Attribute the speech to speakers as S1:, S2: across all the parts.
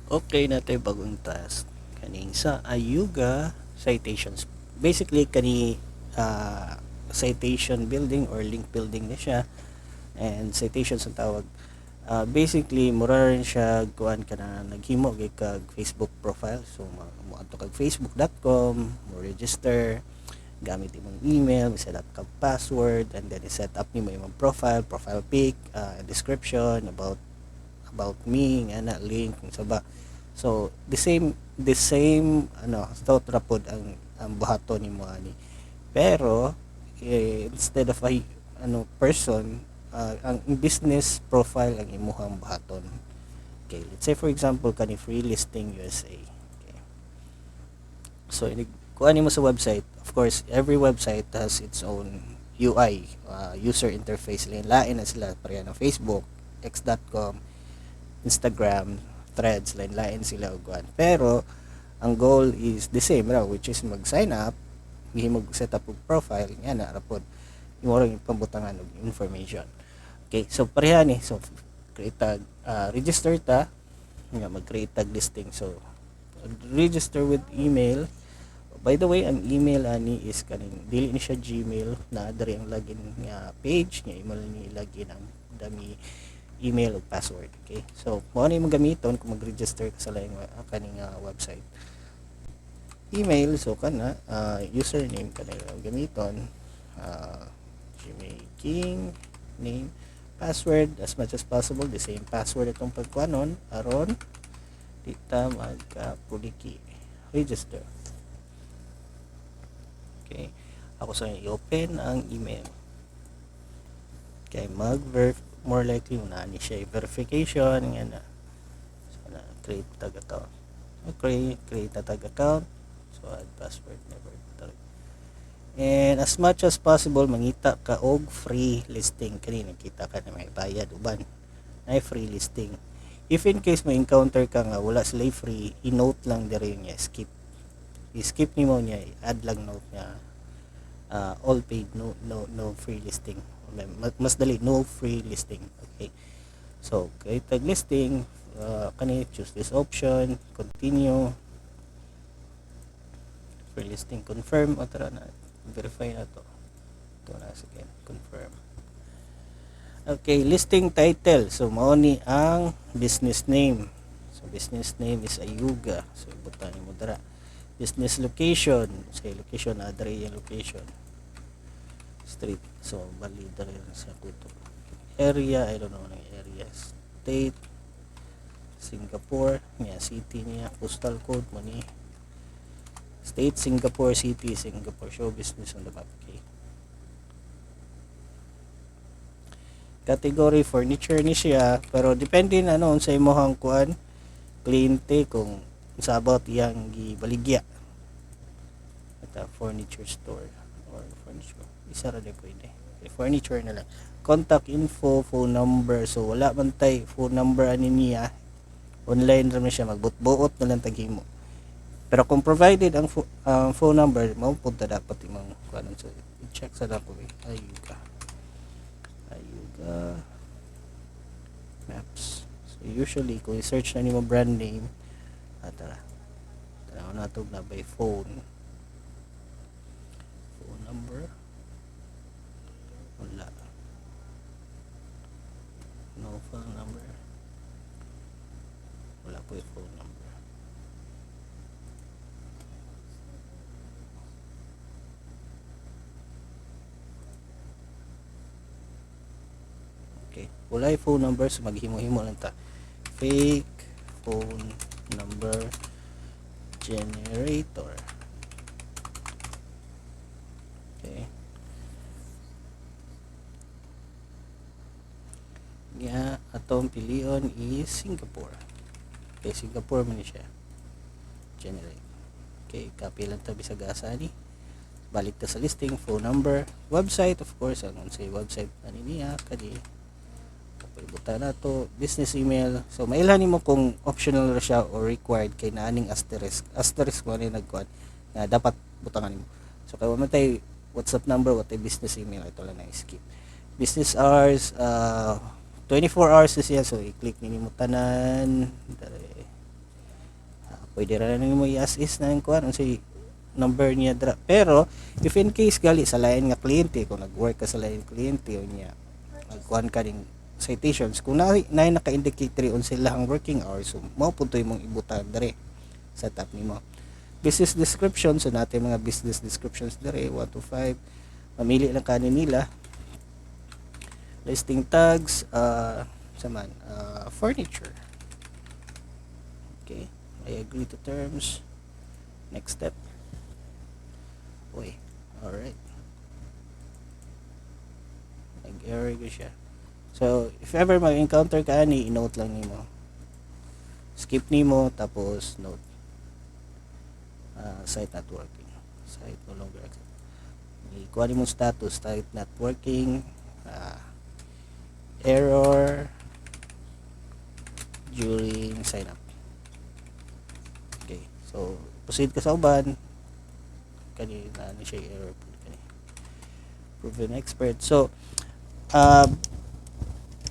S1: Okay na tayo bagong task kaning sa Ayuga citations. Basically kani citation building or link building na siya, and citations ang tawag. Basically mura rin siya kuan ka na naghimo gay kag Facebook profile. So mo adto kag facebook.com, mo register gamit imong email, set up kag password, and then i-set up nimo imong profile pic, description about me nga na link kung sa ba. So the same thought rapod ang buhaton nimo ani, pero instead of a person, ang business profile ang imuhang buhaton. Okay, let's say for example kani free listing USA. Okay, so kuha nimo sa website. Of course every website has its own UI, user interface. Lain na sila pareha ng Facebook, x.com, Instagram, Threads, lain-lain sila uguan. Pero ang goal is the same raw, which is mag-sign up, mag set up og profile nga na rapod imo ring pambutangan og information. Okay, so pareha ni. So create tag, register ta nga mag-create tag listing. So register with email. By the way, ang email ani is kaning dili ni siya Gmail, na diri ang login nga page nga imo ni login ang dami email o password. Okay, so mo ni mo gamiton kung mag-register ka sa laing kaning website. Email, so kana username kana gamiton, Gmail King name, password as much as possible the same password itong pagkuanon aron dita magka-puliki register. Okay, ako sa i-open ang email. Okay, more likely na ni siya verification nga na. So na create tag account. Okay, create a tag account. So add password never tag. And as much as possible mangita ka og free listing. Kani nakita ka na may bayad uban. Ay free listing. If in case may encounter ka nga wala sila free, i-note lang diri niya skip. I-skip nimo niya, add lang note niya. All paid, no free listing. Mas dali, no free listing. Okay, so create tag listing, kani choose this option, continue, free listing, confirm, o tara na verify na to. Ito na sige, confirm. Okay, listing title, so mao ni ang business name. So business name is Ayuga, so ibutan mo dara. Business location, say location, address yung location, street, so bali dara sa kuto. Area, I don't know ng area. State, Singapore, yeah, city niya, postal code mo ni state, Singapore, city, Singapore, show business on the map. Okay, category furniture ni siya, pero depende na noon sa imong kuan kliyente kung sa about yang gibaligya at furniture store or furniture, isa ra din pwede. Okay, furniture na lang. Contact info, phone number, so wala man tay phone number ani niya, online ra man siya, magbutbuot na lang taghimo. Pero kung provided ang phone number, mao punta dapat imong kuan. So i-check sa dako Ayuga maps. So usually kung i-search na nimo brand name, tara tanaw na to na by phone number, wala, no phone number, wala po yung phone number. Okay, wala yung phone number, so maghimo-himo lang ta. Fake phone number generator. Okay, nga atong pilion is Singapore. Okay, Singapore man siya generate. Okay, copy lang ta bisag asa ni, balik ta sa listing, phone number, website, of course ang say website ani niya kadi palibutan na to, business email. So mailhan nimo kung optional ra siya or required, kay naaning asterisk mo ni nagkuan nga dapat butangan nimo. So kay man tay WhatsApp number, what ay business email, ito lang na skip. Business hours, 24 hours na siya, so i-click nimo tanan pwede ra na nimo i-as is na yung kuan unsay number niya dra. Pero if in case gali sa lain nga kliyente, kung nag-work ka sa lain kliyente o niya nagkuan ka ning citations, kung na naka-indicate diri unsay lahang working hours, so mao pud to imong ibutan diri sa tab nimo. Business description, so natin mga business descriptions diri 1 to 5, mamili lang kanin nila. Listing tags, furniture. Okay, I agree to terms. Next step. Uy, alright. Nag-error ko siya. So, if ever mag-encounter ka ani, i-note lang nimo. Skip nimo, tapos note. Site not working. Site no longer active. Ikuha nimo status, site not working. Error during sign up. Okay, so proceed ka sa uban. Kanina na siya error kani. Proven expert. So,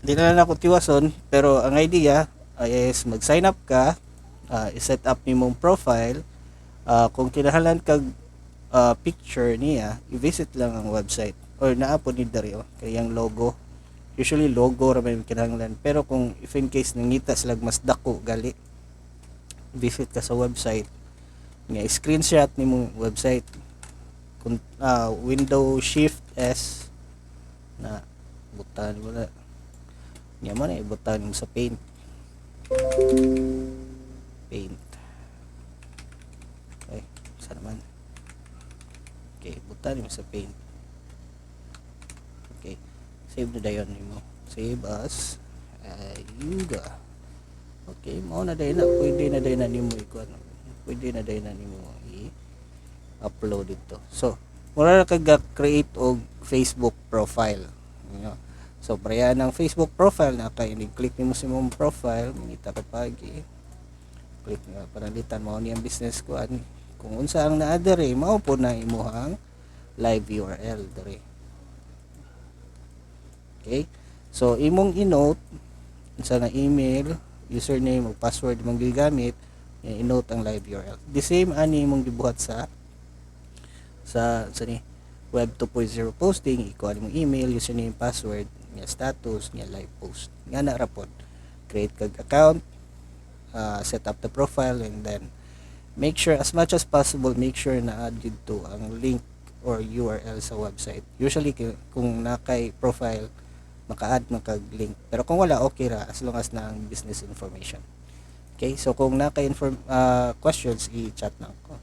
S1: di na ako tiwason, pero ang idea is mag-sign up ka, i-set up nimong profile. Kung kinahanglan kag picture niya, i-visit lang ang website or naapod ni Dario kayang logo. Usually logo ra may kinahanglan, pero kung if in case nangita sila mas dako gali, visit ka sa website nga screenshot nimong website, kung window shift S na butan mo na niya man ibutan mo sa paint. Okay, saan naman? Okay, butan mo sa paint. Okay, save na dayon nimo. Save as Yuga. Okay, mao na dayon na, pwede na dayon na nimo ikuan. Pwede na dayon na nimo i-upload dito. So, mura na kag-create og Facebook profile. You know? So, prayan ng Facebook profile na kay click nimo sa imong profile, mangita ka pagi. Click nga panalitan mao ni ang business ko ani. Kung unsa ang naa diri, mao po na imuhang live URL diri. Okay? So, imong i-note unsa na email, username ug password mong gigamit, i-note ang live URL. The same ani imong gibuhat sa ni web 2.0 posting, ikuha imong email, username, password, nga status, nga live post. Nga na ra pod. Create kag account, set up the profile, and then make sure as much as possible, make sure na add dito ang link or URL sa website. Usually kung nakay profile, maka-add man kag link. Pero kung wala, okay ra as long as na ang business information. Okay, so kung naka questions, i-chat na ako.